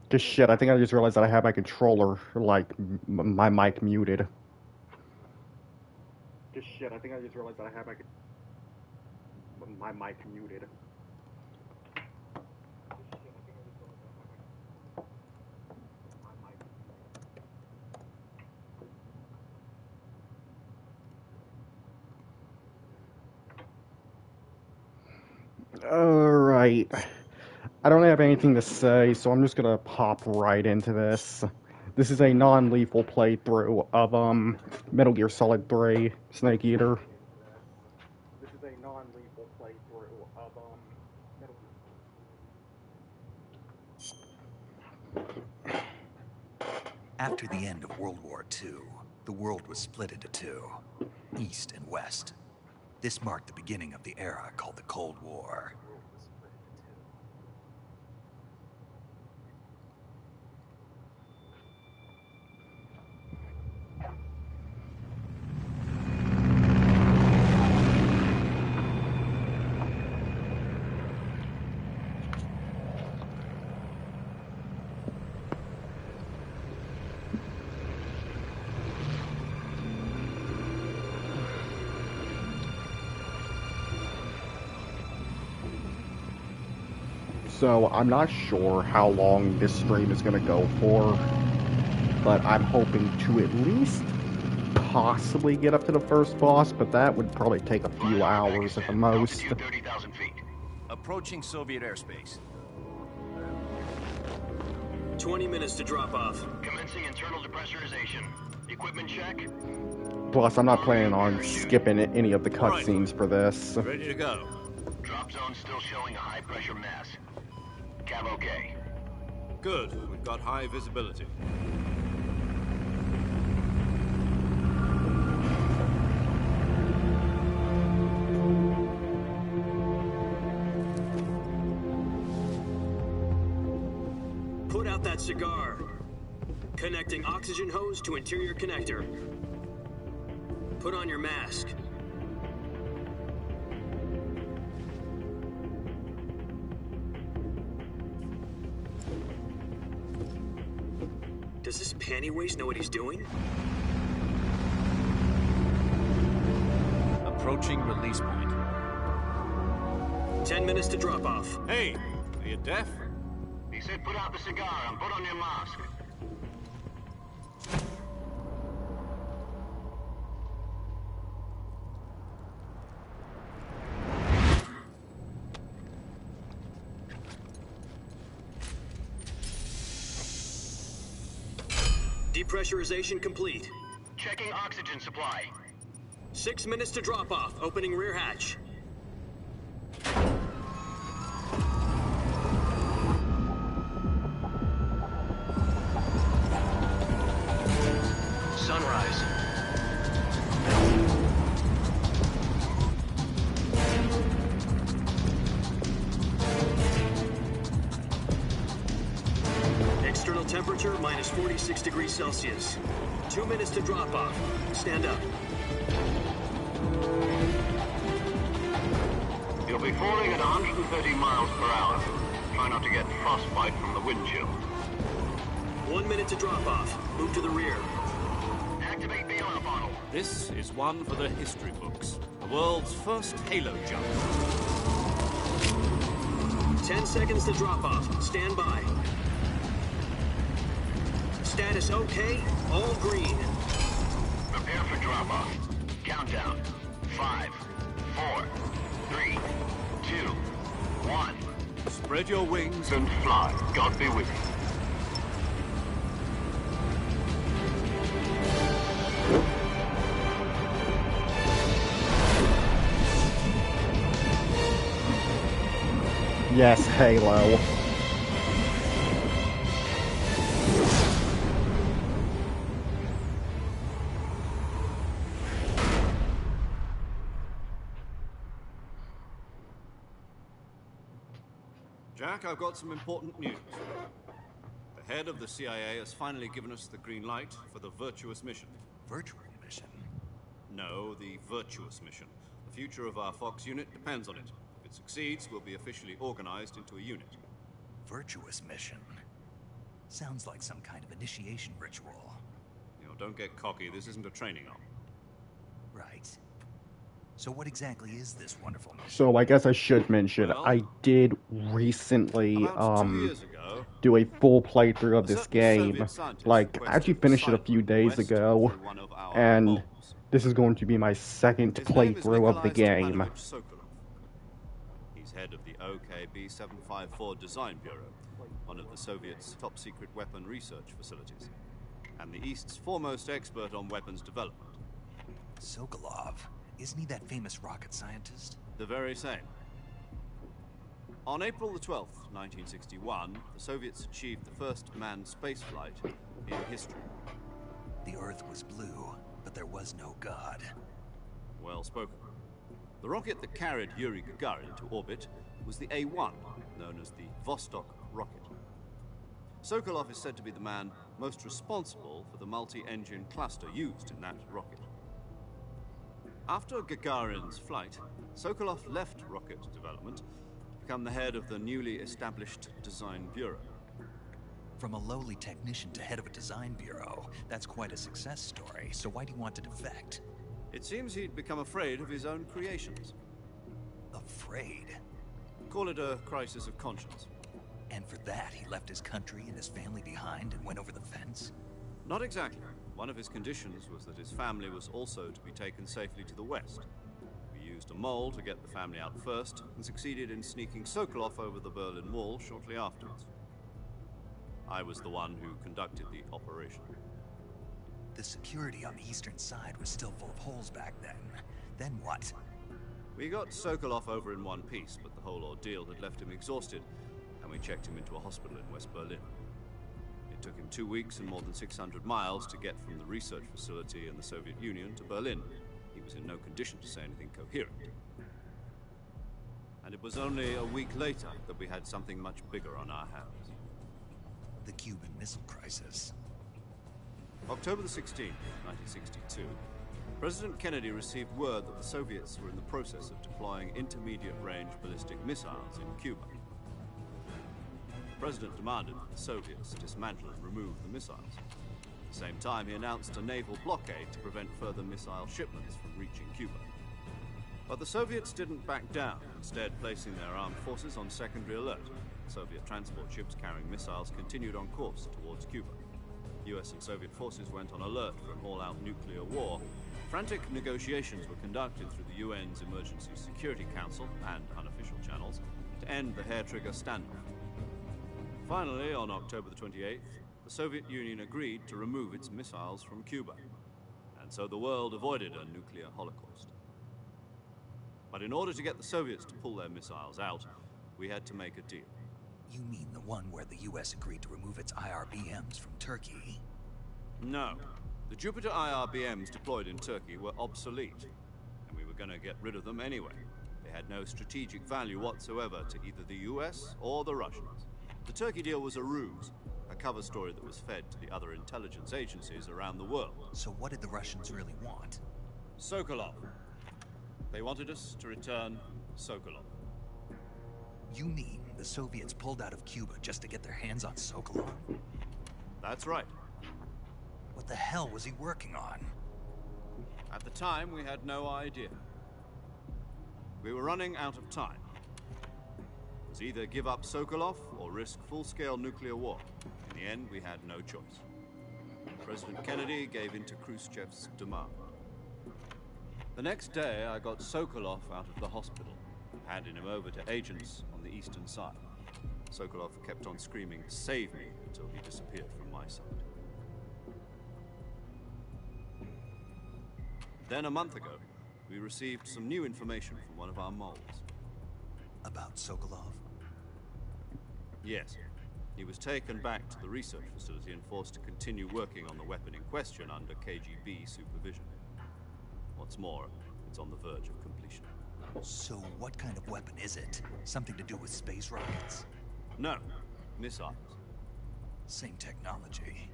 Just shit, I think I just realized that I have my controller, like, my mic muted. Just shit, I think I just realized that I have my mic muted. Alright. I don't have anything to say, so I'm just gonna pop right into this. This is a non-lethal playthrough of, Metal Gear Solid 3, Snake Eater. This is a non-lethal playthrough of, Metal After the end of World War II, the world was split into two, East and West. This marked the beginning of the era called the Cold War. So I'm not sure how long this stream is going to go for, but I'm hoping to at least possibly get up to the first boss, but that would probably take a few hours at the most. Altitude 30,000 feet. Approaching Soviet airspace. 20 minutes to drop off. Commencing internal depressurization. Equipment check. Plus, I'm not planning on skipping any of the cutscenes for this. Ready to go. Drop zone still showing a high pressure mass. Cav okay. Good. We've got high visibility. Put out that cigar. Connecting oxygen hose to interior connector. Put on your mask. Does this panty waste know what he's doing? Approaching release point. 10 minutes to drop off. Hey, are you deaf? He said put out the cigar and put on your mask. Depressurization complete. Checking oxygen supply. 6 minutes to drop off. Opening rear hatch. Sunrise. External temperature minus 46 degrees Celsius. 2 minutes to drop off. Stand up. You'll be falling at 130 miles per hour. Try not to get frostbite from the wind chill. 1 minute to drop off. Move to the rear. Activate bailout bottle. This is one for the history books. The world's first Halo jump. 10 seconds to drop off. Stand by. Status okay. All green. Prepare for drop off. Countdown. 5, 4, 3, 2, 1. Spread your wings. And fly. God be with you. Yes, Halo. Jack, I've got some important news. The head of the CIA has finally given us the green light for the Virtuous mission. Virtuous mission? No, the Virtuous mission. The future of our Fox unit depends on it. If it succeeds, we'll be officially organized into a unit. Virtuous mission? Sounds like some kind of initiation ritual. You know, don't get cocky. This isn't a training op. Right. So what exactly is this wonderful mission? So I guess I should mention, Well, I did recently, About 2 years ago, do a full playthrough of a this certain game. Soviet scientist Like, I actually requested finished it a assignment few days west ago, through one of our and bombs. this is going to be my second His name is playthrough of the Nikolai game. Stepanovich Sokolov. He's head of the OKB 754 Design Bureau, one of the Soviets' top-secret weapon research facilities, and the East's foremost expert on weapons development. Sokolov. Isn't he that famous rocket scientist? The very same. On April the 12th, 1961, the Soviets achieved the first manned spaceflight in history. The Earth was blue, but there was no God. Well spoken. The rocket that carried Yuri Gagarin to orbit was the A-1, known as the Vostok rocket. Sokolov is said to be the man most responsible for the multi-engine cluster used in that rocket. After Gagarin's flight, Sokolov left rocket development to become the head of the newly established Design Bureau. From a lowly technician to head of a design bureau, that's quite a success story. So why do you want to defect? It seems he'd become afraid of his own creations. Afraid? Call it a crisis of conscience. And for that, he left his country and his family behind and went over the fence? Not exactly. One of his conditions was that his family was also to be taken safely to the west. We used a mole to get the family out first, and succeeded in sneaking Sokolov over the Berlin Wall shortly afterwards. I was the one who conducted the operation. The security on the eastern side was still full of holes back then. Then what? We got Sokolov over in one piece, but the whole ordeal had left him exhausted, and we checked him into a hospital in West Berlin. It took him 2 weeks and more than 600 miles to get from the research facility in the Soviet Union to Berlin. He was in no condition to say anything coherent. And it was only a week later that we had something much bigger on our hands. The Cuban Missile Crisis. October the 16th, 1962, President Kennedy received word that the Soviets were in the process of deploying intermediate-range ballistic missiles in Cuba. The President demanded that the Soviets dismantle and remove the missiles. At the same time, he announced a naval blockade to prevent further missile shipments from reaching Cuba. But the Soviets didn't back down, instead placing their armed forces on secondary alert. Soviet transport ships carrying missiles continued on course towards Cuba. US and Soviet forces went on alert for an all-out nuclear war. Frantic negotiations were conducted through the UN's Emergency Security Council and unofficial channels to end the hair-trigger standoff. Finally, on October the 28th, the Soviet Union agreed to remove its missiles from Cuba, and so the world avoided a nuclear holocaust. But in order to get the Soviets to pull their missiles out, we had to make a deal. You mean the one where the US agreed to remove its IRBMs from Turkey? No. The Jupiter IRBMs deployed in Turkey were obsolete, and we were going to get rid of them anyway. They had no strategic value whatsoever to either the US or the Russians. The Turkey deal was a ruse, a cover story that was fed to the other intelligence agencies around the world. So what did the Russians really want? Sokolov. They wanted us to return Sokolov. You mean the Soviets pulled out of Cuba just to get their hands on Sokolov? That's right. What the hell was he working on? At the time, we had no idea. We were running out of time. It was either give up Sokolov or risk full-scale nuclear war. In the end, we had no choice. President Kennedy gave in to Khrushchev's demand. The next day, I got Sokolov out of the hospital, handing him over to agents on the eastern side. Sokolov kept on screaming, "Save me," until he disappeared from my sight. Then a month ago, we received some new information from one of our moles. About Sokolov? Yes. He was taken back to the research facility and forced to continue working on the weapon in question under KGB supervision. What's more, it's on the verge of completion. So what kind of weapon is it? Something to do with space rockets? No, missiles. Same technology.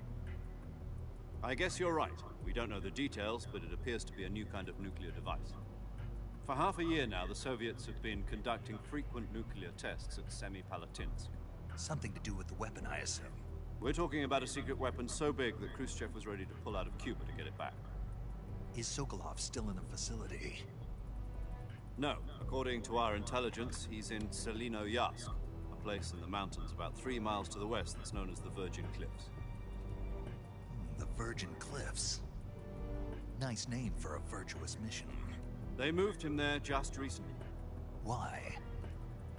I guess you're right. We don't know the details, but it appears to be a new kind of nuclear device. For half a year now, the Soviets have been conducting frequent nuclear tests at Semipalatinsk. Something to do with the weapon, I assume. We're talking about a secret weapon so big that Khrushchev was ready to pull out of Cuba to get it back. Is Sokolov still in the facility? No. According to our intelligence, he's in Selino Yask, a place in the mountains about 3 miles to the west that's known as the Virgin Cliffs. The Virgin Cliffs. Nice name for a virtuous mission. They moved him there just recently. Why?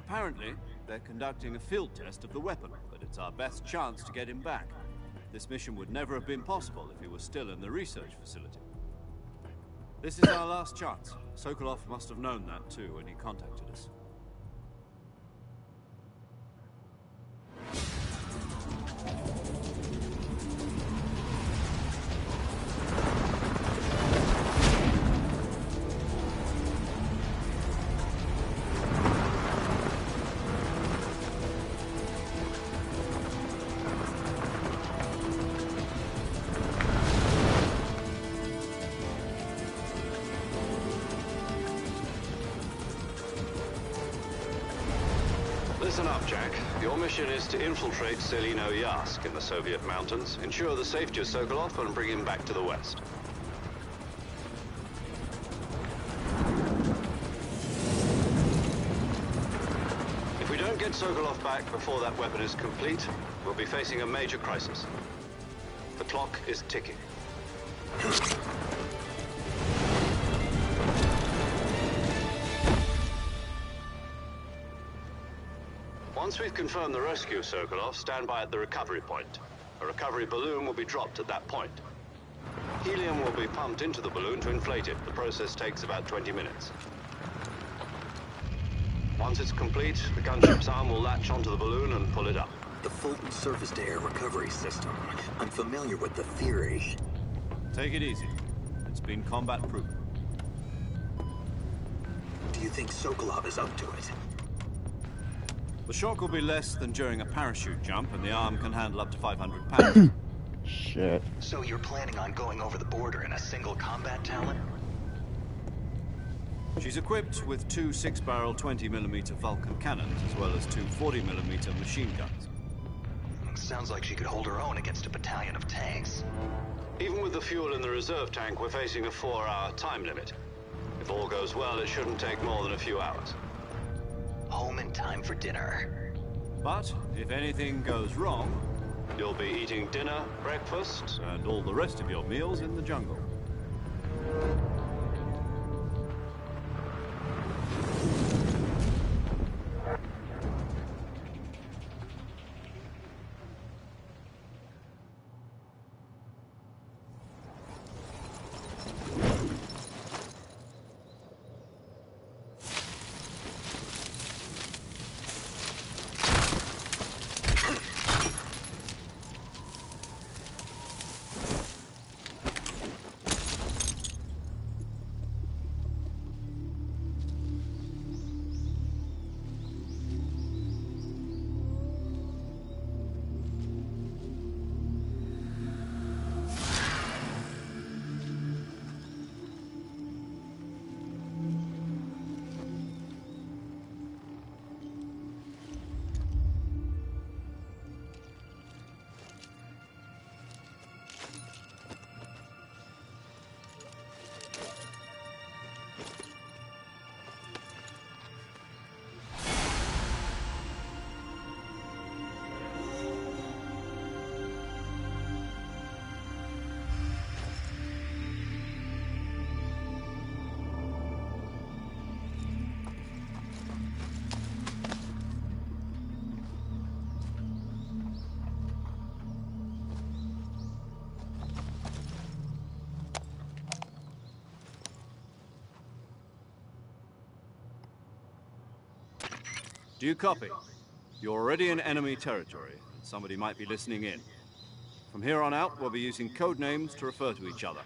Apparently, they're conducting a field test of the weapon, but it's our best chance to get him back. This mission would never have been possible if he was still in the research facility. This is our last chance. Sokolov must have known that too when he contacted us. Listen up, Jack. Your mission is to infiltrate Selino Yask in the Soviet mountains, ensure the safety of Sokolov, and bring him back to the west. If we don't get Sokolov back before that weapon is complete, we'll be facing a major crisis. The clock is ticking. Once we've confirmed the rescue of Sokolov, stand by at the recovery point. A recovery balloon will be dropped at that point. Helium will be pumped into the balloon to inflate it. The process takes about 20 minutes. Once it's complete, the gunship's arm will latch onto the balloon and pull it up. The Fulton surface-to-air recovery system. I'm familiar with the theory. Take it easy. It's been combat-proven. Do you think Sokolov is up to it? The shock will be less than during a parachute jump, and the arm can handle up to 500 pounds. Shit. So you're planning on going over the border in a single combat Talon? She's equipped with 2 6-barrel 20mm Vulcan cannons, as well as 2 40mm machine guns. Sounds like she could hold her own against a battalion of tanks. Even with the fuel in the reserve tank, we're facing a 4-hour time limit. If all goes well, it shouldn't take more than a few hours. Home in time for dinner. But if anything goes wrong, You'll be eating dinner, breakfast, and all the rest of your meals in the jungle. Do you copy? You're already in enemy territory, and somebody might be listening in. From here on out, we'll be using code names to refer to each other.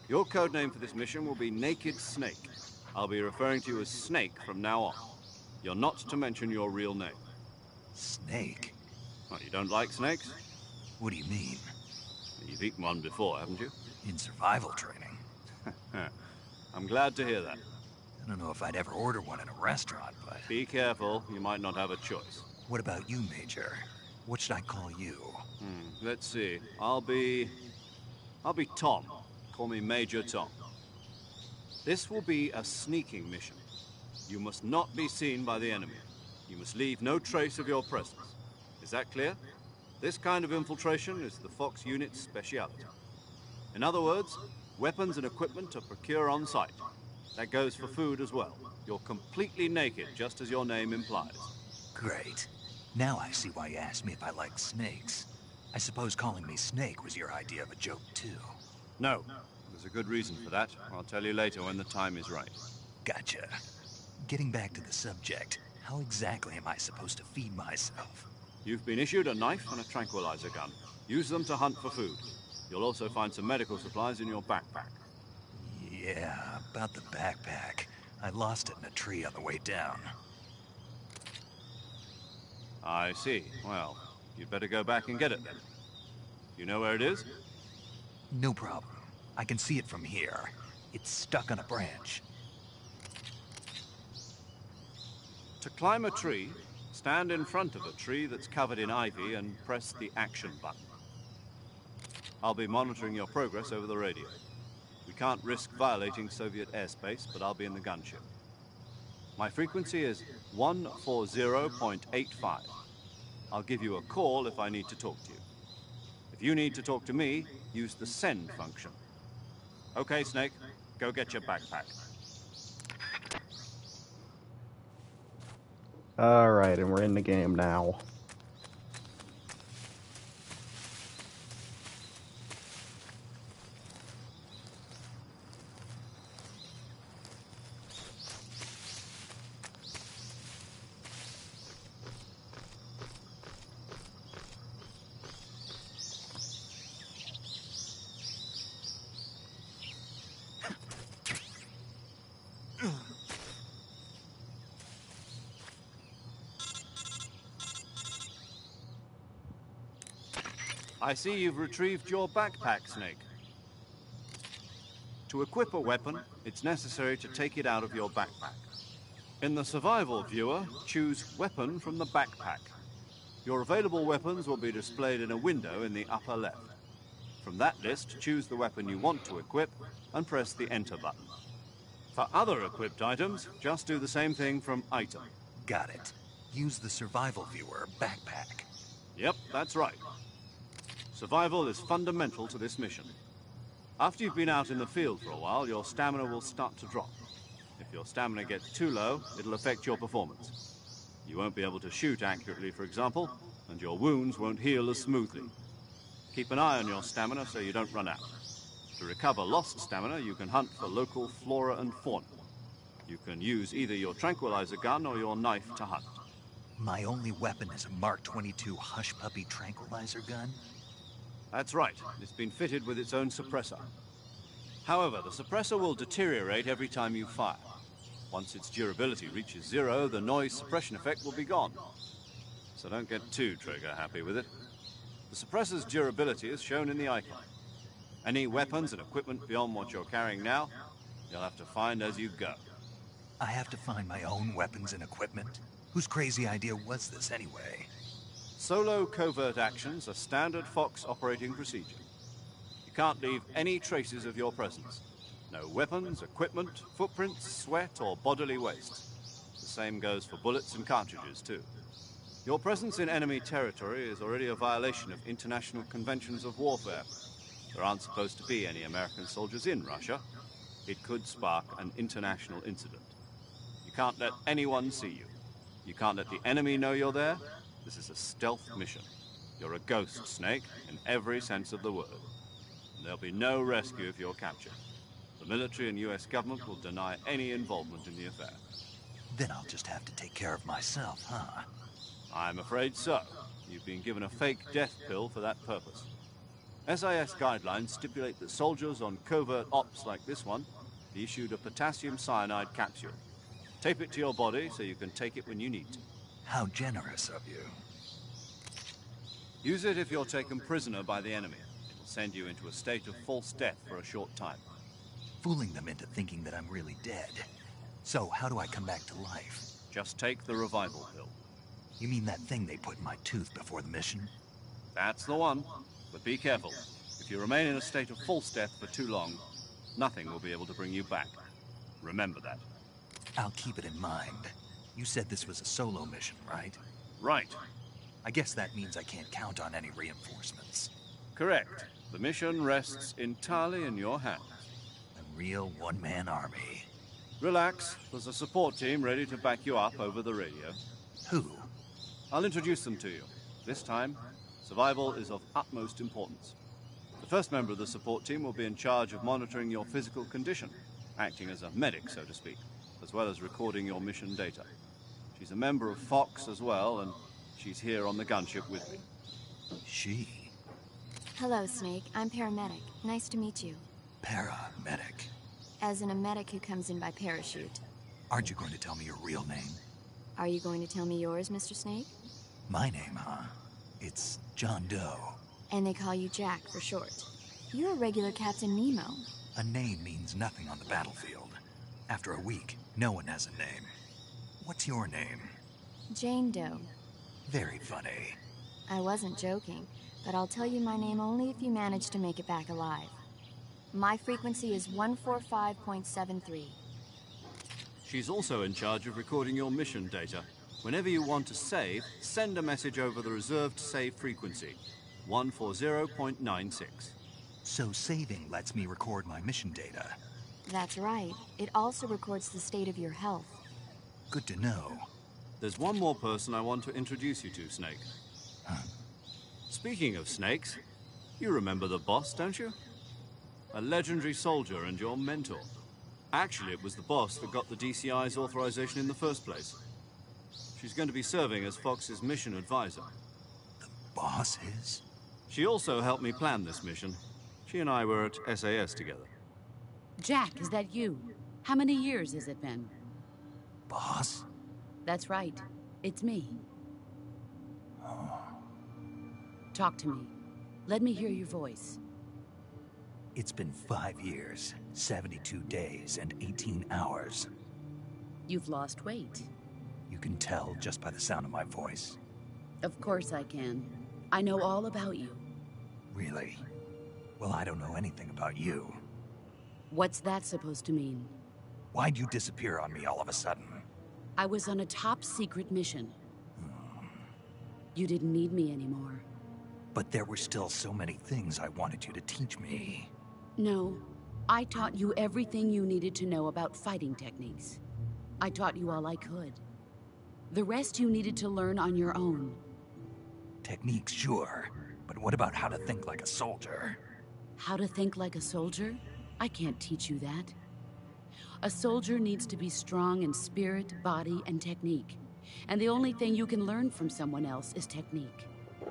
Your code name for this mission will be Naked Snake. I'll be referring to you as Snake from now on. You're not to mention your real name. Snake? Well, you don't like snakes? What do you mean? You've eaten one before, haven't you? In survival training? I'm glad to hear that. I don't know if I'd ever order one in a restaurant, but... Be careful, you might not have a choice. What about you, Major? What should I call you? Let's see. I'll be Tom. Call me Major Tom. This will be a sneaking mission. You must not be seen by the enemy. You must leave no trace of your presence. Is that clear? This kind of infiltration is the Fox unit's speciality. In other words, weapons and equipment are procured on site. That goes for food as well. You're completely naked, just as your name implies. Great. Now I see why you asked me if I like snakes. I suppose calling me Snake was your idea of a joke, too. No. There's a good reason for that. I'll tell you later when the time is right. Gotcha. Getting back to the subject, how exactly am I supposed to feed myself? You've been issued a knife and a tranquilizer gun. Use them to hunt for food. You'll also find some medical supplies in your backpack. Yeah, about the backpack. I lost it in a tree on the way down. I see. Well, you'd better go back and get it then. You know where it is? No problem. I can see it from here. It's stuck on a branch. To climb a tree, stand in front of a tree that's covered in ivy and press the action button. I'll be monitoring your progress over the radio. We can't risk violating Soviet airspace, but I'll be in the gunship. My frequency is 140.85. I'll give you a call if I need to talk to you. If you need to talk to me, use the send function. Okay, Snake, go get your backpack. Alright, and we're in the game now. I see you've retrieved your backpack, Snake. To equip a weapon, it's necessary to take it out of your backpack. In the survival viewer, choose Weapon from the backpack. Your available weapons will be displayed in a window in the upper left. From that list, choose the weapon you want to equip and press the Enter button. For other equipped items, just do the same thing from Item. Got it. Use the survival viewer backpack. Yep, that's right. Survival is fundamental to this mission. After you've been out in the field for a while, your stamina will start to drop. If your stamina gets too low, it'll affect your performance. You won't be able to shoot accurately, for example, and your wounds won't heal as smoothly. Keep an eye on your stamina so you don't run out. To recover lost stamina, you can hunt for local flora and fauna. You can use either your tranquilizer gun or your knife to hunt. My only weapon is a Mark 22 Hush Puppy tranquilizer gun? That's right. It's been fitted with its own suppressor. However, the suppressor will deteriorate every time you fire. Once its durability reaches 0, the noise suppression effect will be gone. So don't get too trigger-happy with it. The suppressor's durability is shown in the icon. Any weapons and equipment beyond what you're carrying now, you'll have to find as you go. I have to find my own weapons and equipment? Whose crazy idea was this anyway? Solo covert actions are standard Fox operating procedure. You can't leave any traces of your presence. No weapons, equipment, footprints, sweat, or bodily waste. The same goes for bullets and cartridges, too. Your presence in enemy territory is already a violation of international conventions of warfare. There aren't supposed to be any American soldiers in Russia. It could spark an international incident. You can't let anyone see you. You can't let the enemy know you're there. This is a stealth mission. You're a ghost, Snake, in every sense of the word. And there'll be no rescue if you're captured. The military and US government will deny any involvement in the affair. Then I'll just have to take care of myself, huh? I'm afraid so. You've been given a fake death pill for that purpose. SIS guidelines stipulate that soldiers on covert ops like this one be issued a potassium cyanide capsule. Tape it to your body so you can take it when you need to. How generous of you. Use it if you're taken prisoner by the enemy. It'll send you into a state of false death for a short time. Fooling them into thinking that I'm really dead. So, how do I come back to life? Just take the revival pill. You mean that thing they put in my tooth before the mission? That's the one. But be careful. If you remain in a state of false death for too long, nothing will be able to bring you back. Remember that. I'll keep it in mind. You said this was a solo mission, right? Right. I guess that means I can't count on any reinforcements. Correct. The mission rests entirely in your hands. A real one-man army. Relax. There's a support team ready to back you up over the radio. Who? I'll introduce them to you. This time, survival is of utmost importance. The first member of the support team will be in charge of monitoring your physical condition, acting as a medic, so to speak, as well as recording your mission data. She's a member of Fox as well, and she's here on the gunship with me. She? Hello, Snake. I'm paramedic. Nice to meet you. Paramedic. As in a medic who comes in by parachute. Aren't you going to tell me your real name? Are you going to tell me yours, Mr. Snake? My name, huh? It's John Doe. And they call you Jack for short. You're a regular Captain Nemo. A name means nothing on the battlefield. After a week, no one has a name. What's your name? Jane Doe. Very funny. I wasn't joking, but I'll tell you my name only if you manage to make it back alive. My frequency is 145.73. She's also in charge of recording your mission data. Whenever you want to save, send a message over the reserved save frequency, 140.96. So saving lets me record my mission data. That's right. It also records the state of your health. Good to know. There's one more person I want to introduce you to, Snake. Huh. Speaking of snakes, you remember the boss, don't you? A legendary soldier and your mentor. Actually, it was the boss that got the DCI's authorization in the first place. She's going to be serving as Fox's mission advisor. The boss is? She also helped me plan this mission. She and I were at SAS together. Jack, is that you? How many years has it been? Boss? That's right. It's me. Talk to me. Let me hear your voice. It's been 5 years, 72 days, and 18 hours. You've lost weight. You can tell just by the sound of my voice. Of course I can. I know all about you. Really? Well, I don't know anything about you. What's that supposed to mean? Why'd you disappear on me all of a sudden? I was on a top-secret mission. You didn't need me anymore. But there were still so many things I wanted you to teach me. No. I taught you everything you needed to know about fighting techniques. I taught you all I could. The rest you needed to learn on your own. Techniques, sure. But what about how to think like a soldier? How to think like a soldier? I can't teach you that. A soldier needs to be strong in spirit, body, and technique. And the only thing you can learn from someone else is technique.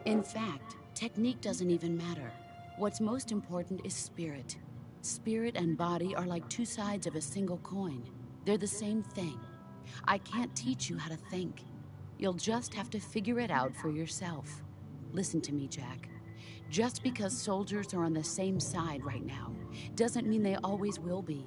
In fact, technique doesn't even matter. What's most important is spirit. Spirit and body are like two sides of a single coin. They're the same thing. I can't teach you how to think. You'll just have to figure it out for yourself. Listen to me, Jack. Just because soldiers are on the same side right now doesn't mean they always will be.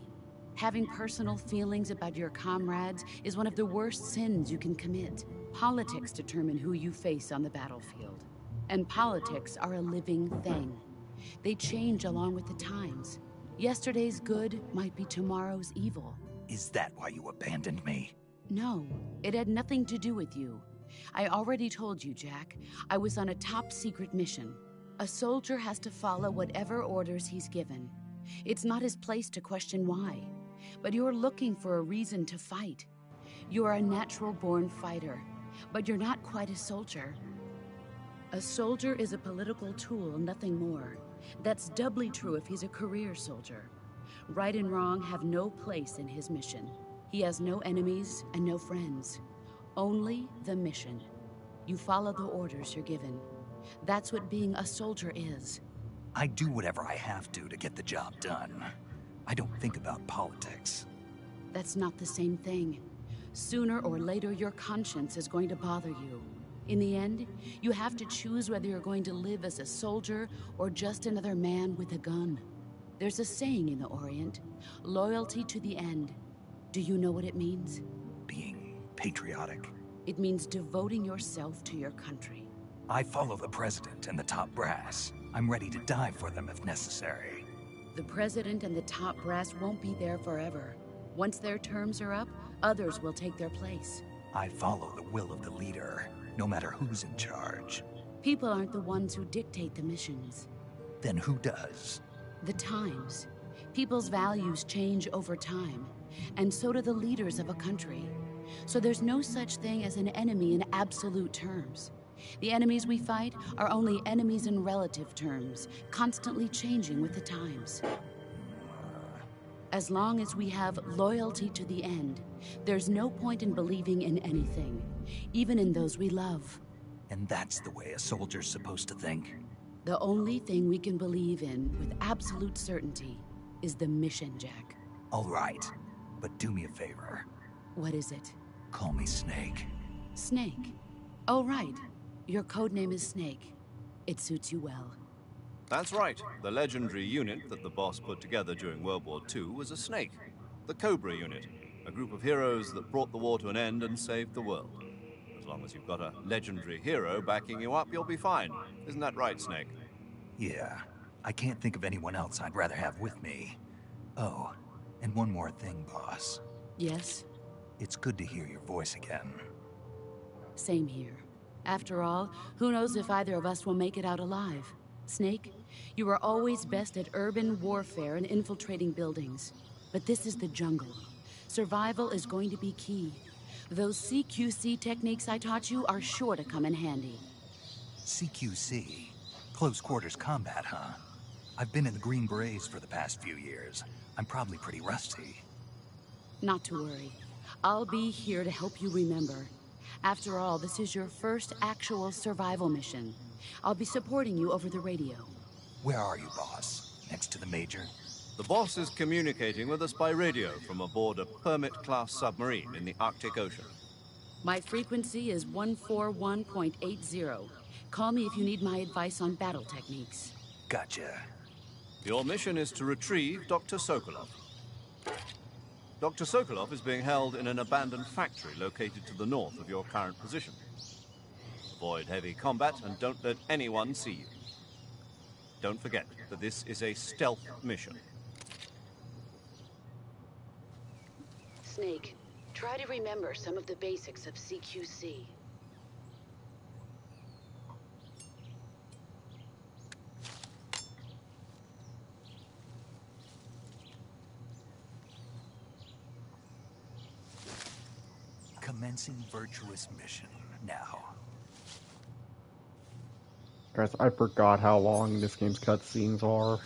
Having personal feelings about your comrades is one of the worst sins you can commit. Politics determine who you face on the battlefield. And politics are a living thing. They change along with the times. Yesterday's good might be tomorrow's evil. Is that why you abandoned me? No, it had nothing to do with you. I already told you, Jack. I was on a top-secret mission. A soldier has to follow whatever orders he's given. It's not his place to question why. But you're looking for a reason to fight. You're a natural-born fighter, but you're not quite a soldier. A soldier is a political tool, nothing more. That's doubly true if he's a career soldier. Right and wrong have no place in his mission. He has no enemies and no friends. Only the mission. You follow the orders you're given. That's what being a soldier is. I do whatever I have to get the job done. I don't think about politics. That's not the same thing. Sooner or later, your conscience is going to bother you. In the end, you have to choose whether you're going to live as a soldier or just another man with a gun. There's a saying in the Orient, loyalty to the end. Do you know what it means? Being patriotic. It means devoting yourself to your country. I follow the president and the top brass. I'm ready to die for them if necessary. The president and the top brass won't be there forever. Once their terms are up, others will take their place. I follow the will of the leader, no matter who's in charge. People aren't the ones who dictate the missions. Then who does? The times. People's values change over time, and so do the leaders of a country. So there's no such thing as an enemy in absolute terms. The enemies we fight are only enemies in relative terms, constantly changing with the times. As long as we have loyalty to the end, there's no point in believing in anything, even in those we love. And that's the way a soldier's supposed to think? The only thing we can believe in with absolute certainty is the mission, Jack. All right, but do me a favor. What is it? Call me Snake. Snake? Oh, right. Your codename is Snake. It suits you well. That's right. The legendary unit that the boss put together during World War II was a Snake. The Cobra unit. A group of heroes that brought the war to an end and saved the world. As long as you've got a legendary hero backing you up, you'll be fine. Isn't that right, Snake? Yeah. I can't think of anyone else I'd rather have with me. Oh, and one more thing, boss. Yes? It's good to hear your voice again. Same here. After all, who knows if either of us will make it out alive? Snake, you are always best at urban warfare and infiltrating buildings. But this is the jungle. Survival is going to be key. Those CQC techniques I taught you are sure to come in handy. CQC? Close quarters combat, huh? I've been in the Green Berets for the past few years. I'm probably pretty rusty. Not to worry. I'll be here to help you remember. After all, this is your first actual survival mission. I'll be supporting you over the radio. Where are you, boss? Next to the Major? The boss is communicating with us by radio from aboard a Permit-class submarine in the Arctic Ocean. My frequency is 141.80. Call me if you need my advice on battle techniques. Gotcha. Your mission is to retrieve Dr. Sokolov. Dr. Sokolov is being held in an abandoned factory located to the north of your current position. Avoid heavy combat and don't let anyone see you. Don't forget that this is a stealth mission. Snake, try to remember some of the basics of CQC. Commencing virtuous mission now. Guys, I forgot how long this game's cutscenes are.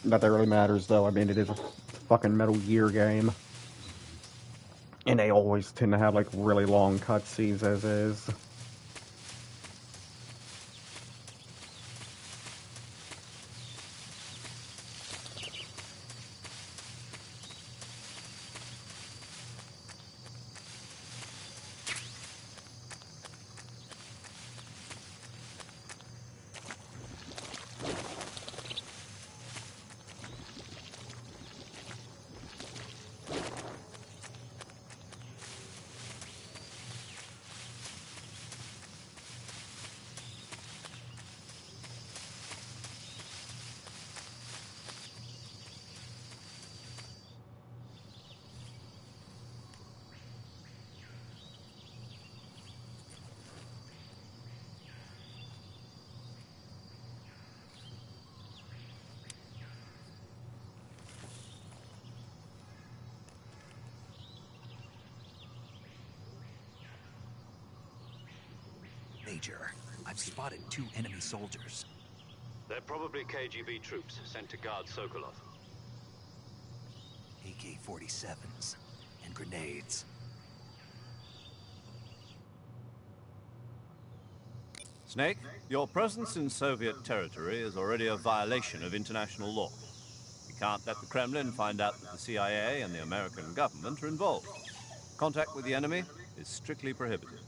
Not that really matters, though. I mean, it is a fucking Metal Gear game. And they always tend to have, like, really long cutscenes as is. Major, I've spotted 2 enemy soldiers. They're probably KGB troops sent to guard Sokolov. AK-47s and grenades. Snake, your presence in Soviet territory is already a violation of international law. We can't let the Kremlin find out that the CIA and the American government are involved. Contact with the enemy is strictly prohibited.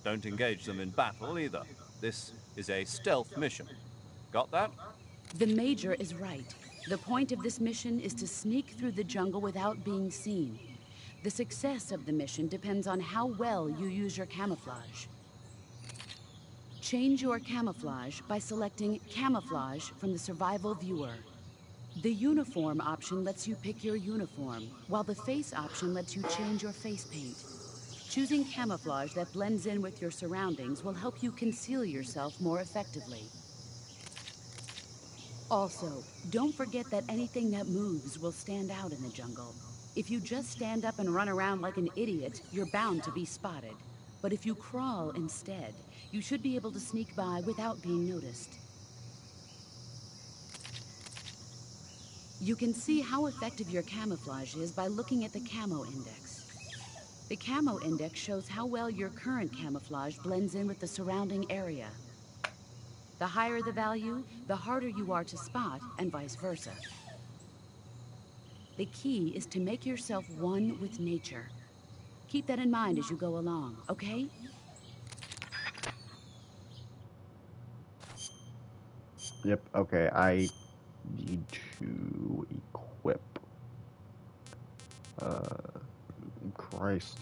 Don't engage them in battle either. This is a stealth mission. Got that? The Major is right. The point of this mission is to sneak through the jungle without being seen. The success of the mission depends on how well you use your camouflage. Change your camouflage by selecting Camouflage from the Survival Viewer. The Uniform option lets you pick your uniform, while the Face option lets you change your face paint. Choosing camouflage that blends in with your surroundings will help you conceal yourself more effectively. Also, don't forget that anything that moves will stand out in the jungle. If you just stand up and run around like an idiot, you're bound to be spotted. But if you crawl instead, you should be able to sneak by without being noticed. You can see how effective your camouflage is by looking at the Camo Index. The Camo Index shows how well your current camouflage blends in with the surrounding area. The higher the value, the harder you are to spot, and vice versa. The key is to make yourself one with nature. Keep that in mind as you go along, okay? Yep, okay, I need to equip. Christ.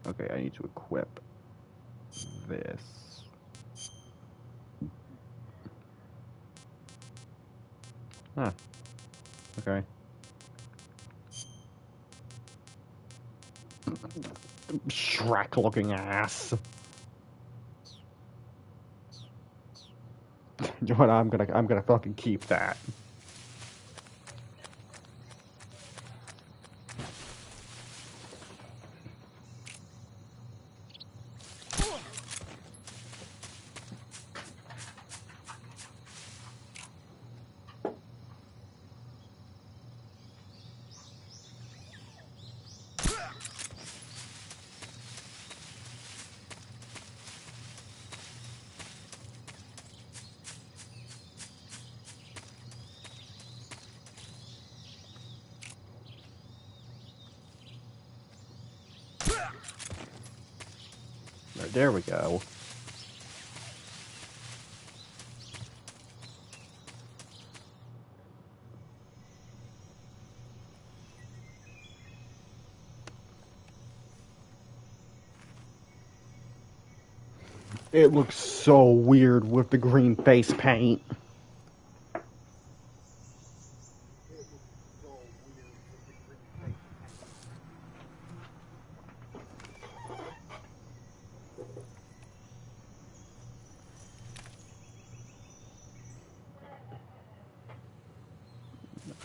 Okay, I need to equip this. Huh. Okay. Shrek-looking ass. You know what? I'm gonna fucking keep that. There we go. It looks so weird with the green face paint.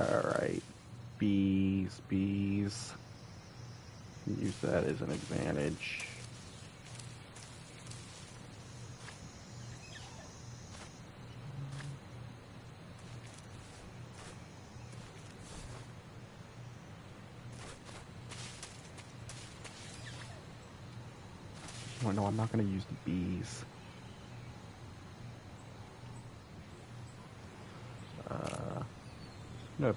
Alright. Bees. Use that as an advantage. Oh no, I'm not going to use the bees. No.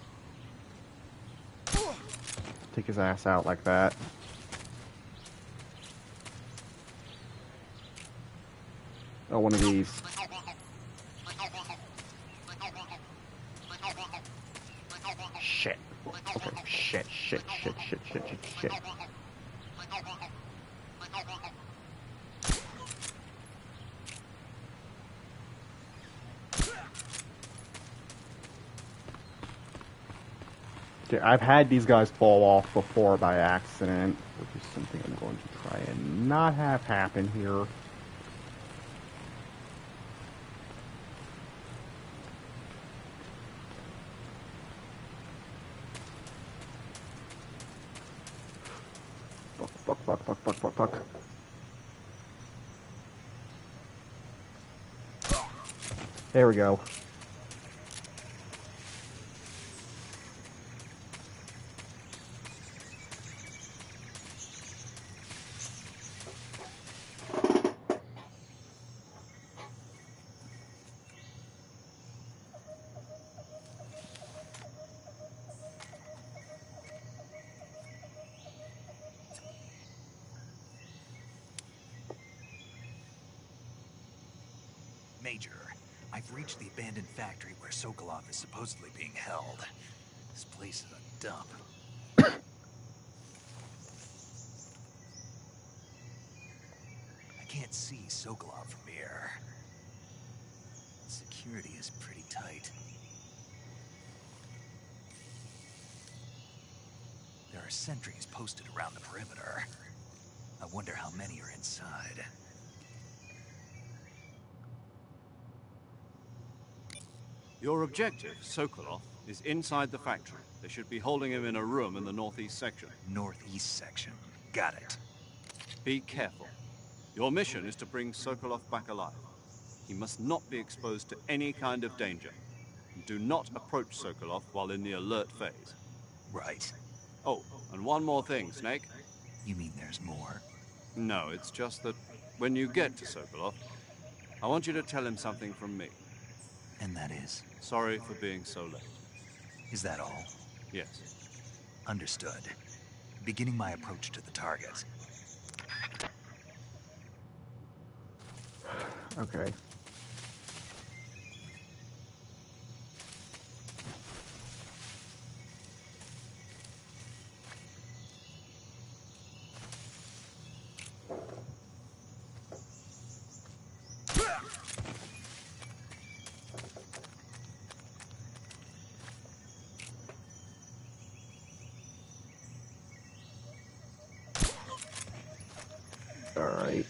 Take his ass out like that. Oh, one of these. Shit. Okay, shit. Okay, I've had these guys fall off before by accident, which is something I'm going to try and not have happen here. Fuck. There we go. Major, I've reached the abandoned factory where Sokolov is supposedly being held. This place is a dump. can't see Sokolov from here. Security is pretty tight. There are sentries posted around the perimeter. I wonder how many are inside. Your objective, Sokolov, is inside the factory. They should be holding him in a room in the northeast section. Northeast section. Got it. Be careful. Your mission is to bring Sokolov back alive. He must not be exposed to any kind of danger. Do not approach Sokolov while in the alert phase. Right. Oh, and one more thing, Snake. You mean there's more? No, it's just that when you get to Sokolov, I want you to tell him something from me. And that is? Sorry for being so late. Is that all? Yes. Understood. Beginning my approach to the target. Okay. All right.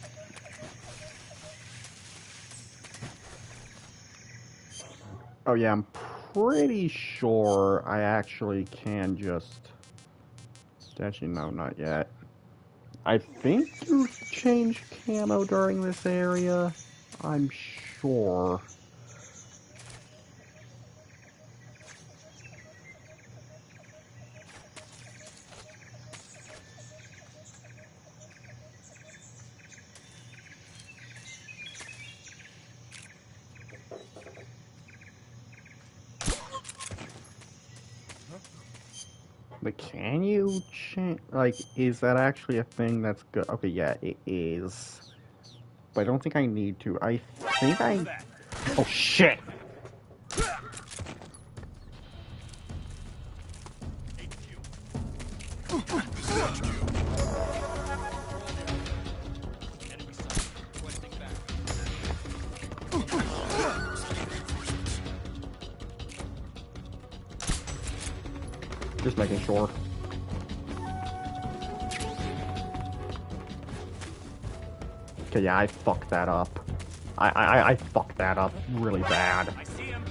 Oh yeah, I'm pretty sure I actually can just... Actually, no, not yet. I think you change camo during this area. I'm sure. But can you change? Like, is that actually a thing that's good? Okay, yeah, it is. But I don't think I need to. I think I... Oh, shit! Just making sure. Okay, yeah, I fucked that up. I fucked that up really bad. I see him.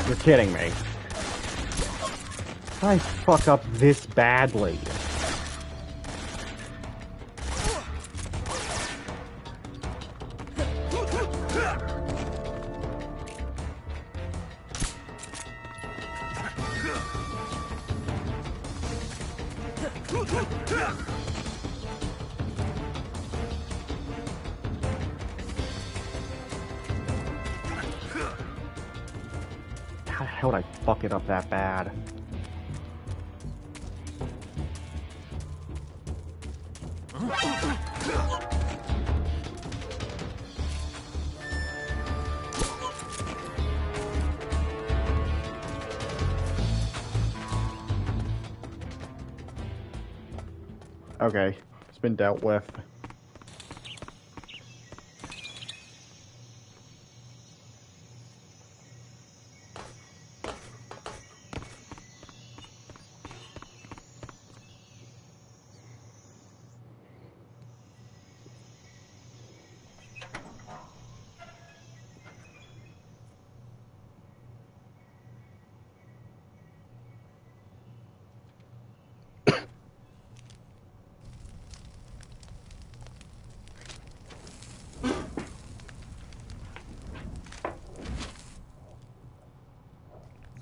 You're kidding me. I fuck up this badly. How the hell did I fuck it up that bad? Okay, it's been dealt with.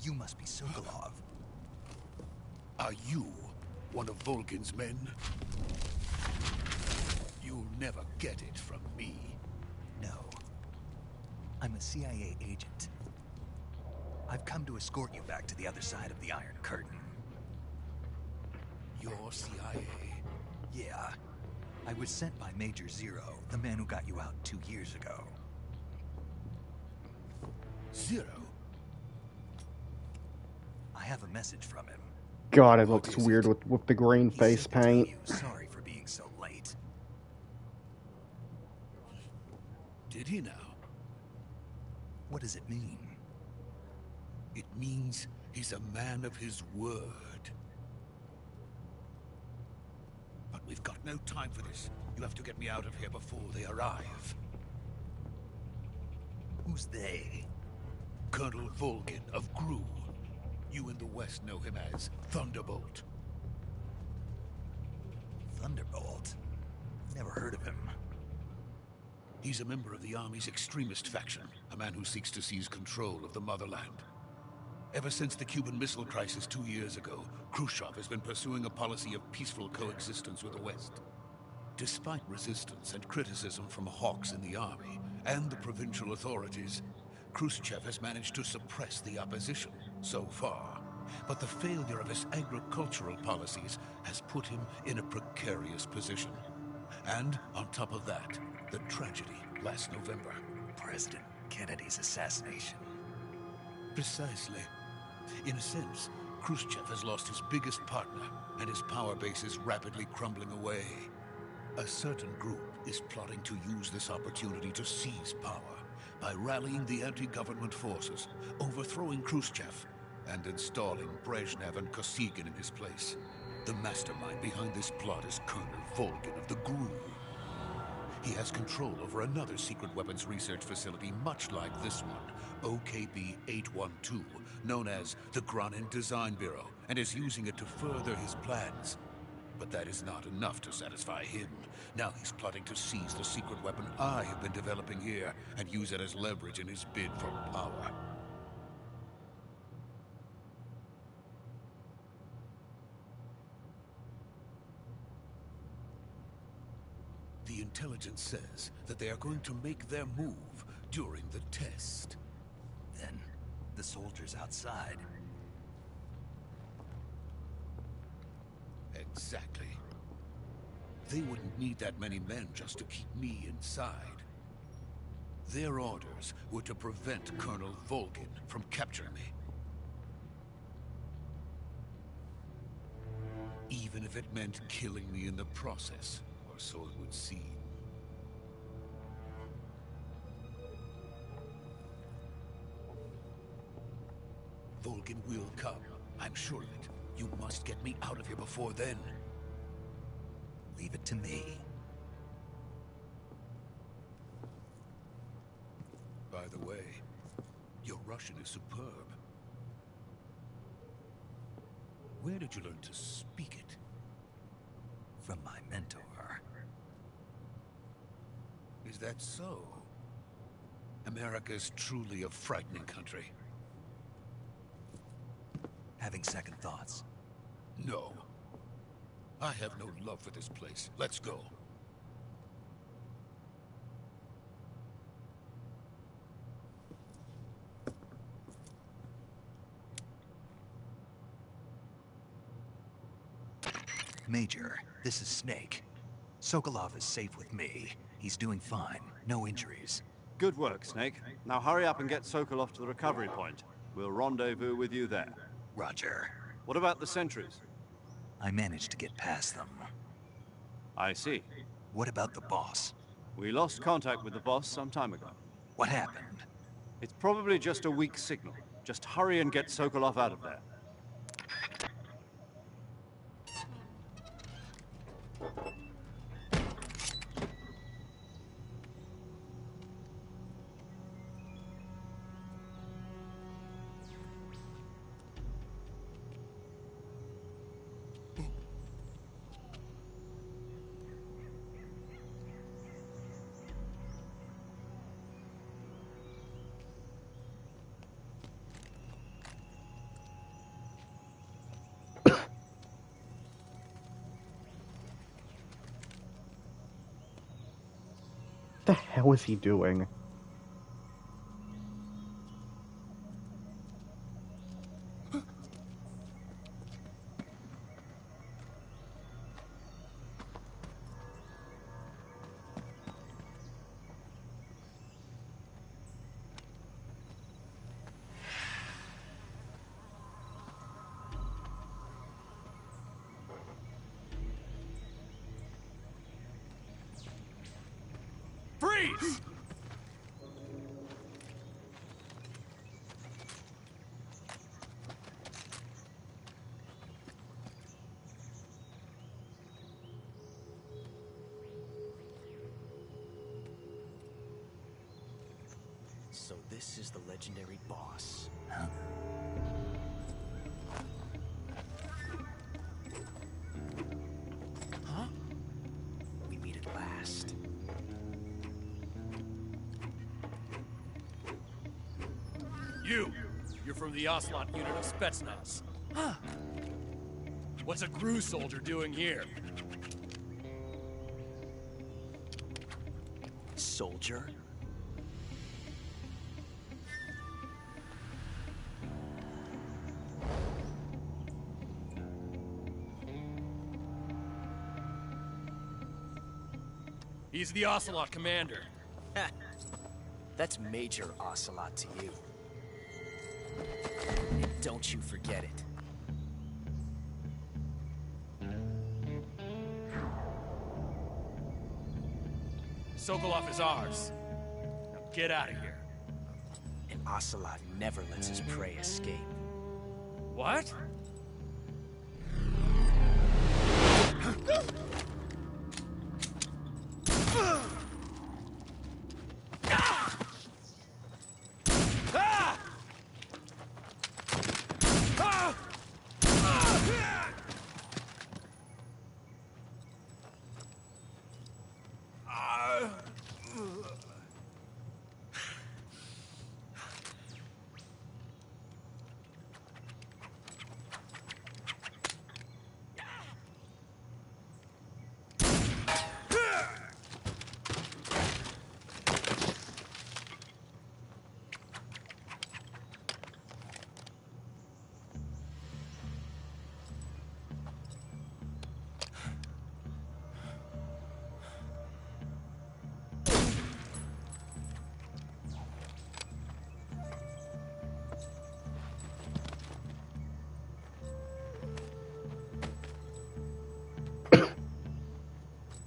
You must be Sokolov. Are you one of Volkin's men? You'll never get it from me. No. I'm a CIA agent. I've come to escort you back to the other side of the Iron Curtain. You're CIA? Yeah. I was sent by Major Zero, the man who got you out 2 years ago. Zero? I have a message from him. God, it looks weird with the green He face said to tell paint. you sorry for being so late. Did he now? What does it mean? It means he's a man of his word. But we've got no time for this. You have to get me out of here before they arrive. Who's they? Colonel Volgin of Gru. You in the West know him as Thunderbolt. Thunderbolt? Never heard of him. He's a member of the Army's extremist faction, a man who seeks to seize control of the motherland. Ever since the Cuban Missile Crisis 2 years ago, Khrushchev has been pursuing a policy of peaceful coexistence with the West. Despite resistance and criticism from hawks in the army and the provincial authorities, Khrushchev has managed to suppress the opposition so far. But the failure of his agricultural policies has put him in a precarious position. And on top of that, the tragedy last November. President Kennedy's assassination. Precisely. In a sense, Khrushchev has lost his biggest partner, and his power base is rapidly crumbling away. A certain group is plotting to use this opportunity to seize power by rallying the anti-government forces, overthrowing Khrushchev, and installing Brezhnev and Kosygin in his place. The mastermind behind this plot is Colonel Volgin of the GRU. He has control over another secret weapons research facility much like this one, OKB-812, known as the Granin Design Bureau, and is using it to further his plans. But that is not enough to satisfy him. Now he's plotting to seize the secret weapon I have been developing here and use it as leverage in his bid for power. The intelligence says that they are going to make their move during the test. Then, the soldiers outside. Exactly. They wouldn't need that many men just to keep me inside. Their orders were to prevent Colonel Volgin from capturing me. Even if it meant killing me in the process, or so it would seem. Volgin will come. I'm sure of it. You must get me out of here before then. Leave it to me. By the way, your Russian is superb. Where did you learn to speak it? From my mentor. Is that so? America is truly a frightening country. Having second thoughts. No. I have no love for this place. Let's go. Major, this is Snake. Sokolov is safe with me. He's doing fine. No injuries. Good work, Snake. Now hurry up and get Sokolov to the recovery point. We'll rendezvous with you there. Roger. What about the sentries? I managed to get past them. I see. What about the boss? We lost contact with the boss some time ago. What happened? It's probably just a weak signal. Just hurry and get Sokolov out of there. What the hell is he doing? Freeze! So this is the legendary boss. Huh? We meet at last. You're from the Ocelot unit of Spetsnaz. Huh. What's a GRU soldier doing here? Soldier? He's the Ocelot commander. That's Major Ocelot to you. Don't you forget it. Sokolov is ours. Now get out of here. And Ocelot never lets his prey escape. What?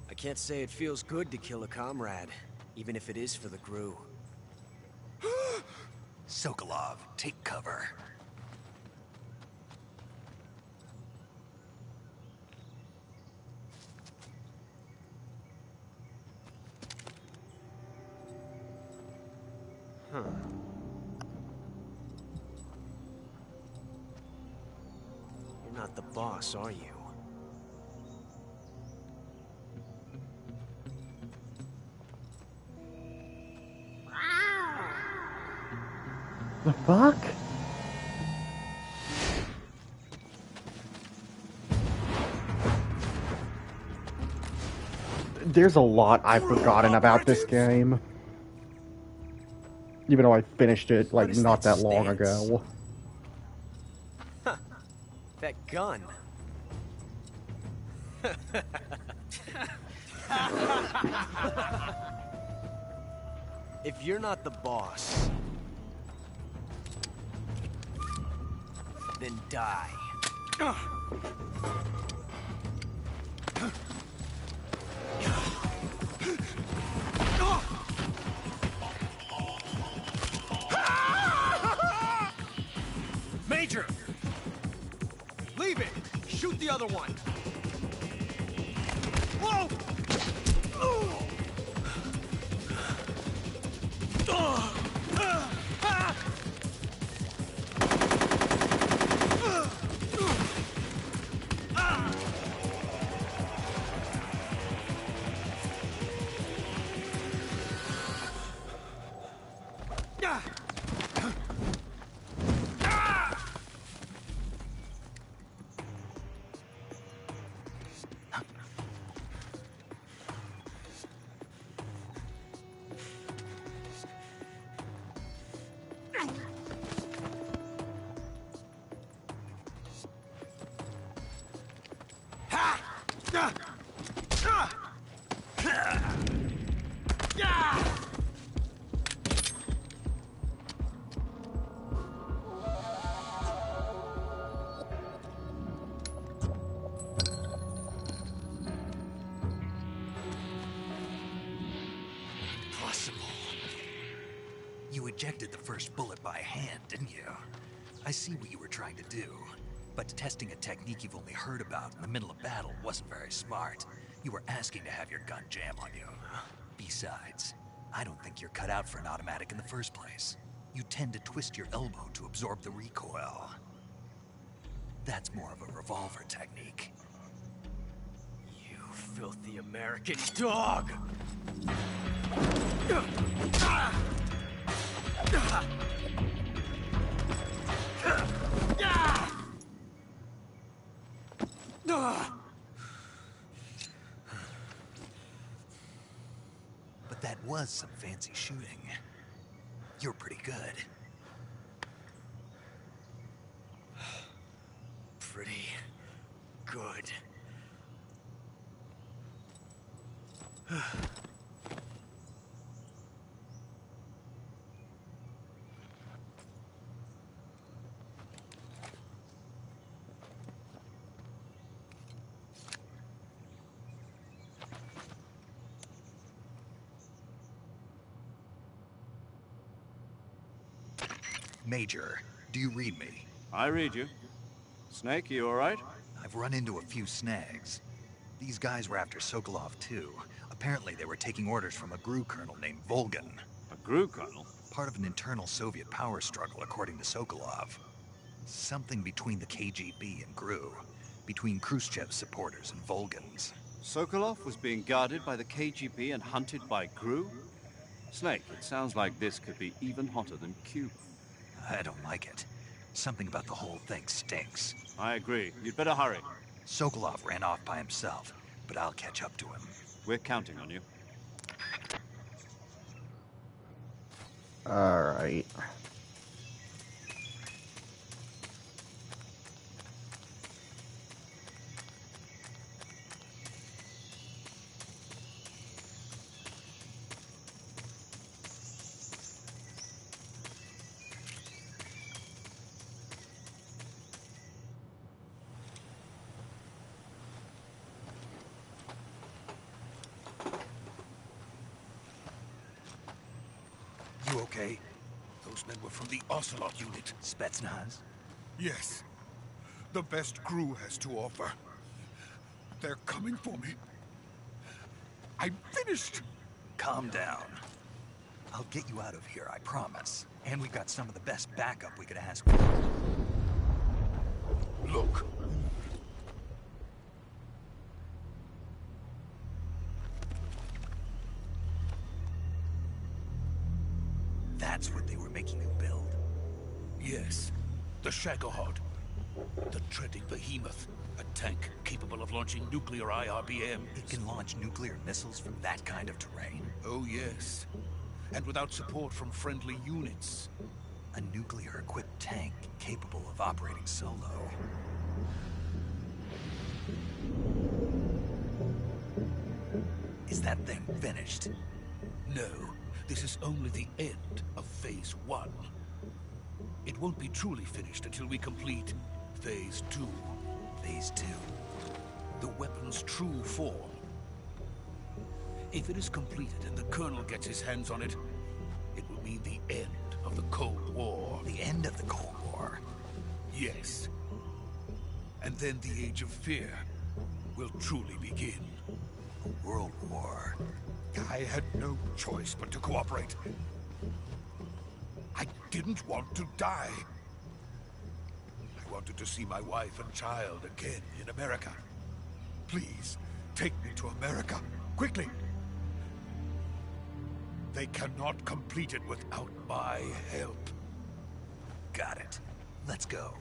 I can't say it feels good to kill a comrade, even if it is for the GRU. Sokolov, take cover. Huh. You're not the boss, are you? The fuck? There's a lot I've forgotten about this game. Even though I finished it, like, not that long ago. Huh. That gun. If you're not the boss, then die. Major! Leave it! Shoot the other one! Whoa! You ejected the first bullet by hand, didn't you? I see what you were trying to do. But testing a technique you've only heard about in the middle of battle wasn't very smart. You were asking to have your gun jam on you. Besides, I don't think you're cut out for an automatic in the first place. You tend to twist your elbow to absorb the recoil. That's more of a revolver technique. You filthy American dog! But that was some fancy shooting. You're pretty good. Pretty good. Major, do you read me? I read you. Snake, you all right? I've run into a few snags. These guys were after Sokolov too. Apparently they were taking orders from a GRU colonel named Volgan. A GRU colonel? Part of an internal Soviet power struggle, according to Sokolov. Something between the KGB and GRU. Between Khrushchev's supporters and Volgan's. Sokolov was being guarded by the KGB and hunted by GRU? Snake, it sounds like this could be even hotter than Cuba. I don't like it. Something about the whole thing stinks. I agree. You'd better hurry. Sokolov ran off by himself, but I'll catch up to him. We're counting on you. Alright. You okay? Those men were from the Ocelot unit. Spetsnaz? Yes. The best GRU has to offer. They're coming for me. I'm finished! Calm down. I'll get you out of here, I promise. And we've got some of the best backup we could ask for. Look. That's what they were making you build. Yes. The Shagohod. The treading behemoth. A tank capable of launching nuclear IRBMs. It can launch nuclear missiles from that kind of terrain? Oh, yes. And without support from friendly units. A nuclear-equipped tank capable of operating solo. Is that thing finished? No. This is only the end of Phase 1. It won't be truly finished until we complete Phase 2. Phase 2? The weapon's true form. If it is completed and the Colonel gets his hands on it, it will mean the end of the Cold War. The end of the Cold War? Yes. And then the Age of Fear will truly begin. A world war? I had no choice but to cooperate. I didn't want to die. I wanted to see my wife and child again in America. Please, take me to America, quickly. They cannot complete it without my help. Got it. Let's go.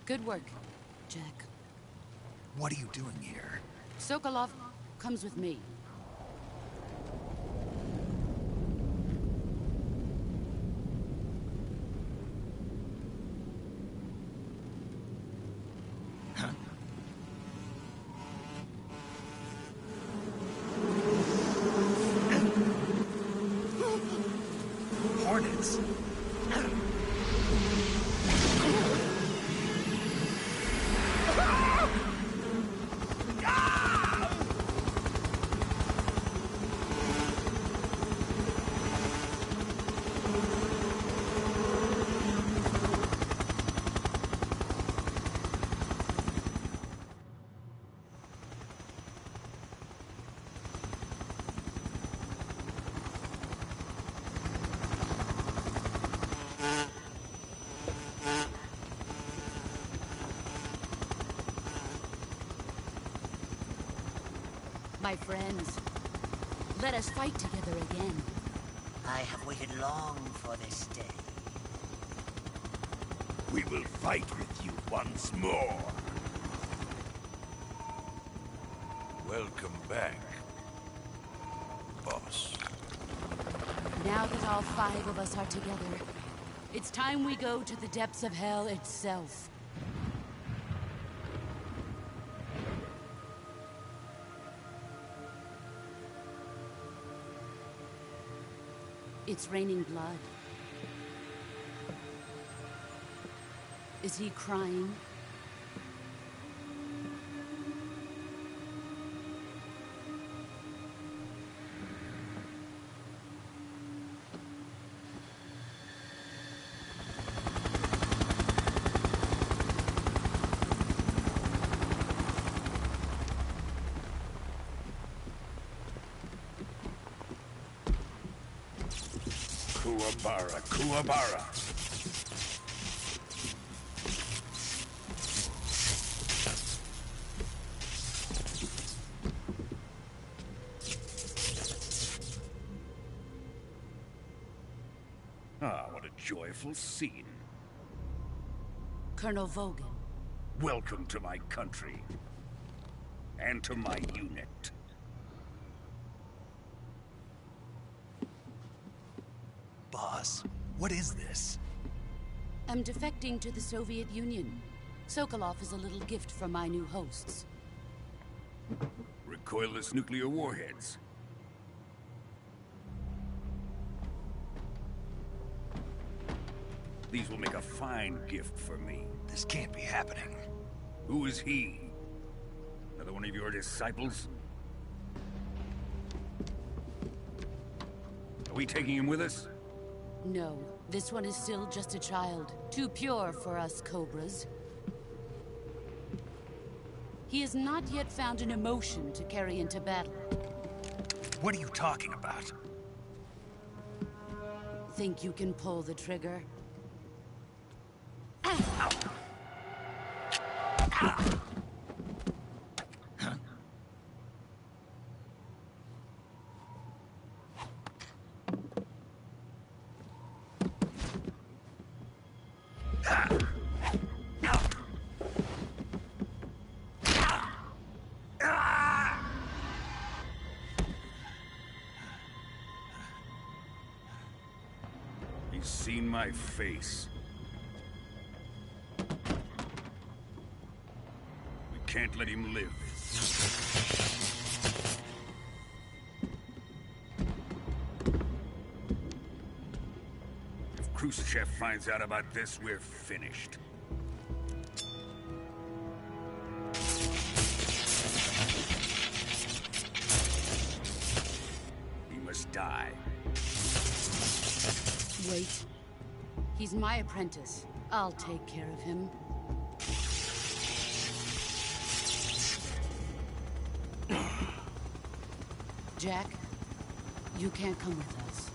Good work, Jack. What are you doing here? Sokolov comes with me. Hornets. My friends, let us fight together again. I have waited long for this day. We will fight with you once more. Welcome back, boss. Now that all 5 of us are together, it's time we go to the depths of hell itself. It's raining blood. Is he crying? Kuwabara, Kuwabara. Ah, what a joyful scene. Colonel Vogan. Welcome to my country. And to my unit. Boss, what is this? I'm defecting to the Soviet Union. Sokolov is a little gift from my new hosts. Recoilless nuclear warheads. These will make a fine gift for me. This can't be happening. Who is he? Another one of your disciples? Are we taking him with us? No, this one is still just a child. Too pure for us Cobras. He has not yet found an emotion to carry into battle. What are you talking about? Think you can pull the trigger? He's seen my face. We can't let him live. If Khrushchev finds out about this, we're finished. He must die. Wait. He's my apprentice. I'll take care of him. Jack, you can't come with us.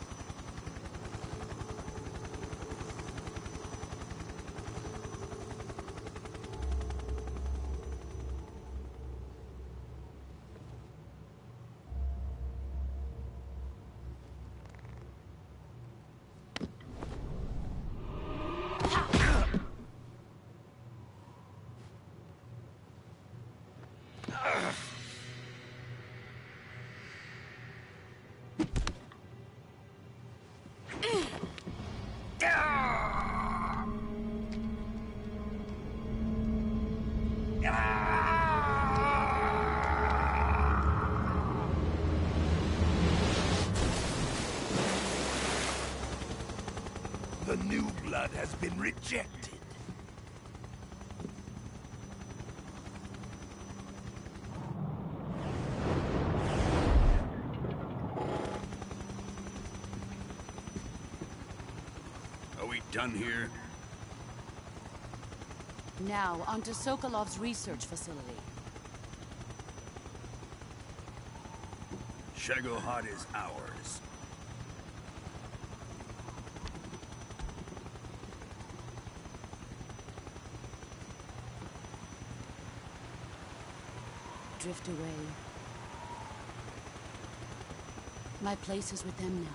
blood has been rejected. Are we done here? Now, onto Sokolov's research facility. Shagohod is ours. Drift away. My place is with them now.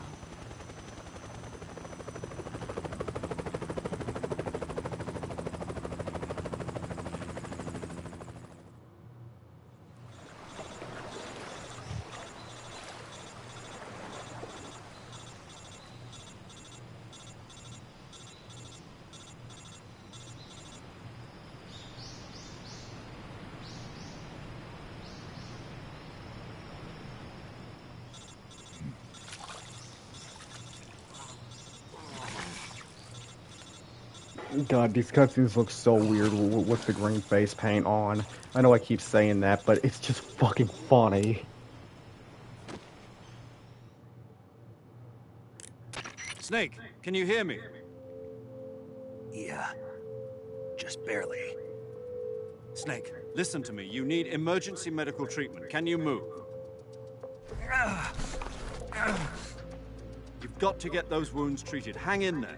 God, these cutscenes look so weird with the green face paint on. I know I keep saying that, but it's just fucking funny. Snake, can you hear me? Yeah. Just barely. Snake, listen to me. You need emergency medical treatment. Can you move? You've got to get those wounds treated. Hang in there.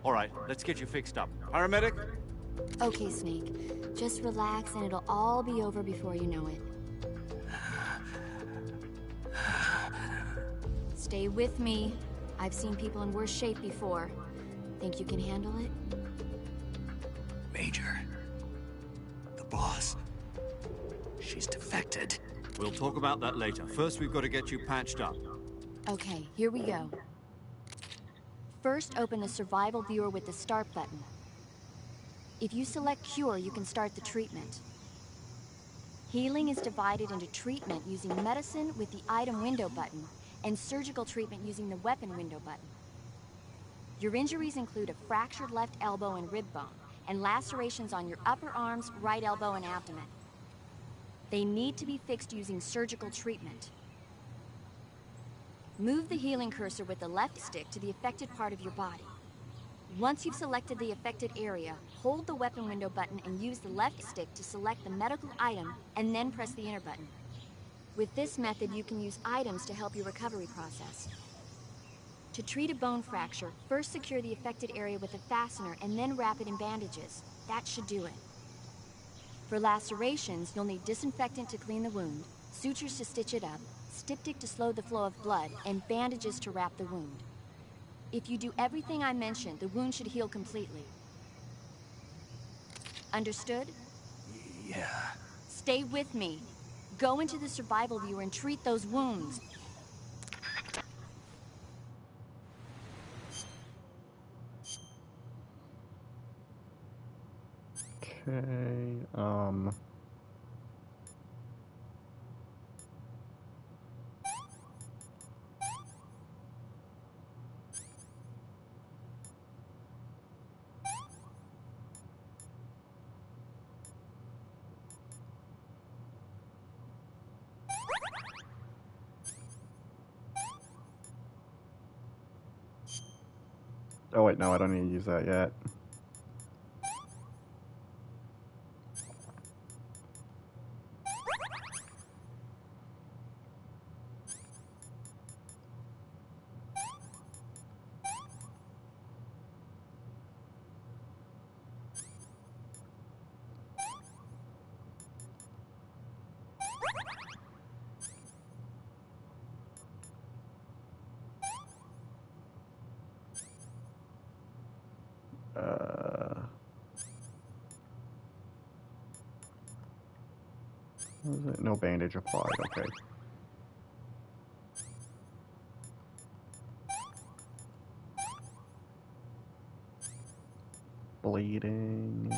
All right, let's get you fixed up. Paramedic? Okay, Snake. Just relax and it'll all be over before you know it. Stay with me. I've seen people in worse shape before. Think you can handle it? Major. The boss. She's defected. We'll talk about that later. First, we've got to get you patched up. Okay, here we go. First, open the survival viewer with the start button. If you select cure, you can start the treatment. Healing is divided into treatment using medicine with the item window button, and surgical treatment using the weapon window button. Your injuries include a fractured left elbow and rib bone, and lacerations on your upper arms, right elbow, and abdomen. They need to be fixed using surgical treatment. Move the healing cursor with the left stick to the affected part of your body. Once you've selected the affected area, hold the weapon window button and use the left stick to select the medical item, and then press the enter button. With this method, you can use items to help your recovery process. To treat a bone fracture, first secure the affected area with a fastener and then wrap it in bandages. That should do it. For lacerations, you'll need disinfectant to clean the wound, sutures to stitch it up, styptic to slow the flow of blood, and bandages to wrap the wound. If you do everything I mentioned, the wound should heal completely. Understood? Yeah. Stay with me. Go into the survival viewer and treat those wounds. Okay, oh wait, no, I don't need to use that yet. What is it? No bandage applied, okay. Bleeding.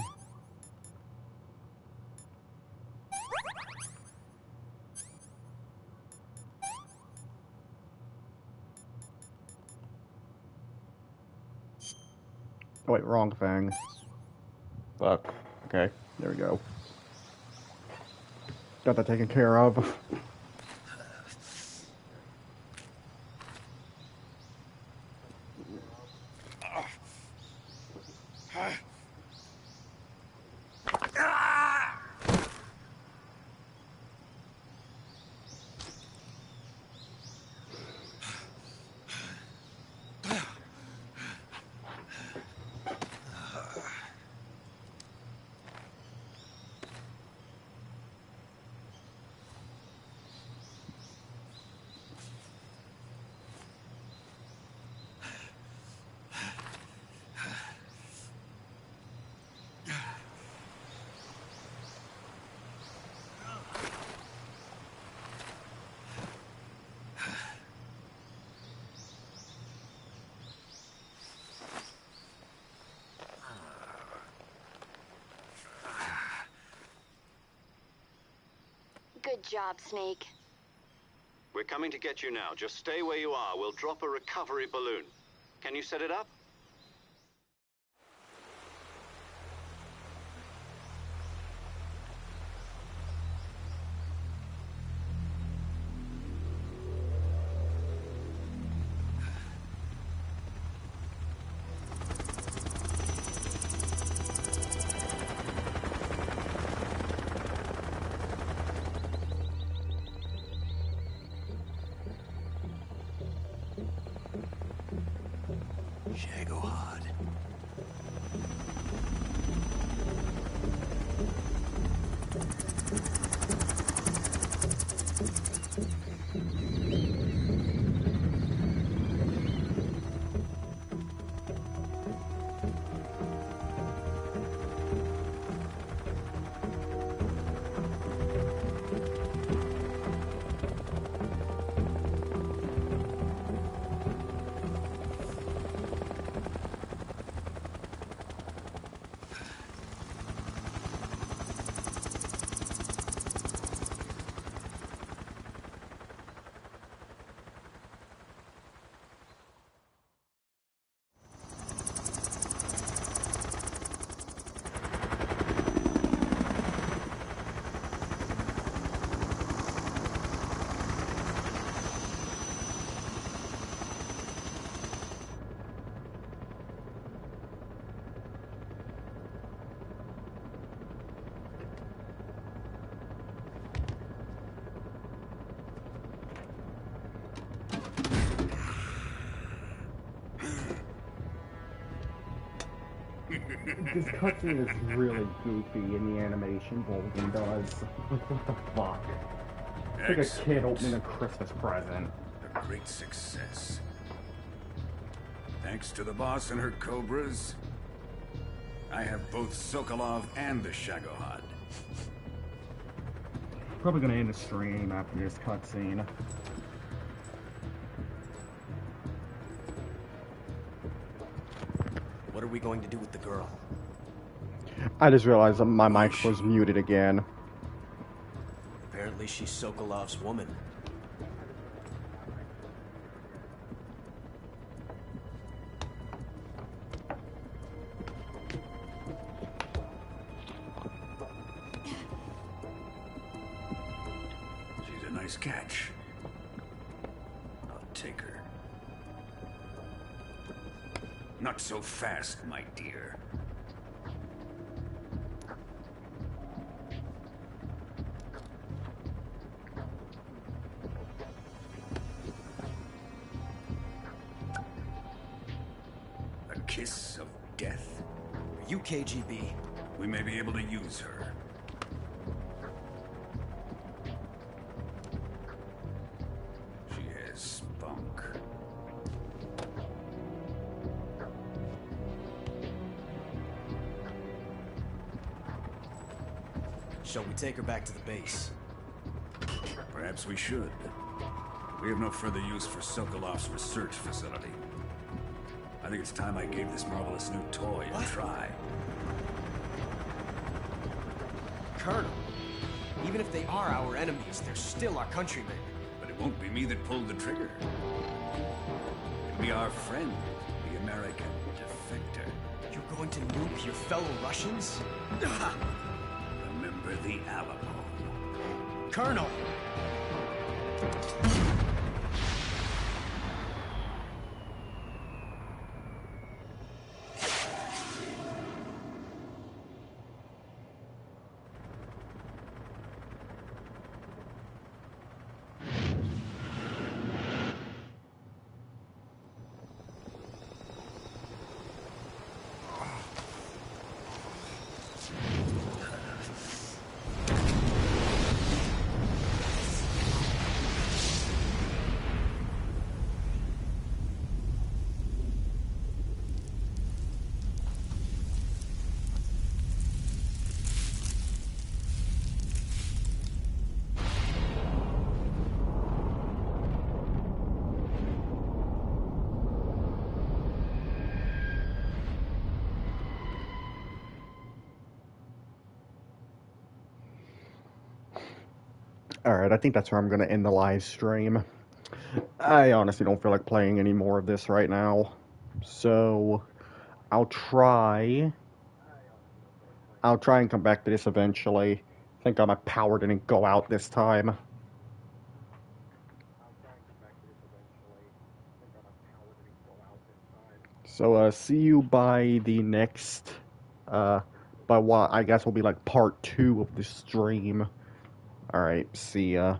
Oh, wait, wrong thing. Fuck. Okay, there we go. Got that taken care of. Good job, Snake. We're coming to get you now. Just stay where you are. We'll drop a recovery balloon. Can you set it up? Shagohod. This cutscene is really goofy in the animation Bolden does. What the fuck? It's like a kid opening a Christmas present. A great success. Thanks to the boss and her cobras, I have both Sokolov and the Shagohod. Probably gonna end the stream after this cutscene. What are we going to do with the girl? I just realized that my mic was muted again. Apparently she's Sokolov's woman. She's a nice catch. I'll take her. Not so fast, my dear. A kiss of death? Are you KGB? We may be able to use her. She has spunk. Shall we take her back to the base? Perhaps we should. We have no further use for Sokolov's research facility. I think it's time I gave this marvelous new toy a try. Colonel, even if they are our enemies, they're still our countrymen. But it won't be me that pulled the trigger. It'll be our friend, the American defector. You going to nuke your fellow Russians? Remember the Alamo. Colonel! Alright, I think that's where I'm going to end the live stream. I honestly don't feel like playing any more of this right now. So, I'll try and come back to this eventually. Thank God my power didn't go out this time. So, see you by the next, by what I guess will be like part 2 of the stream. Alright, see ya.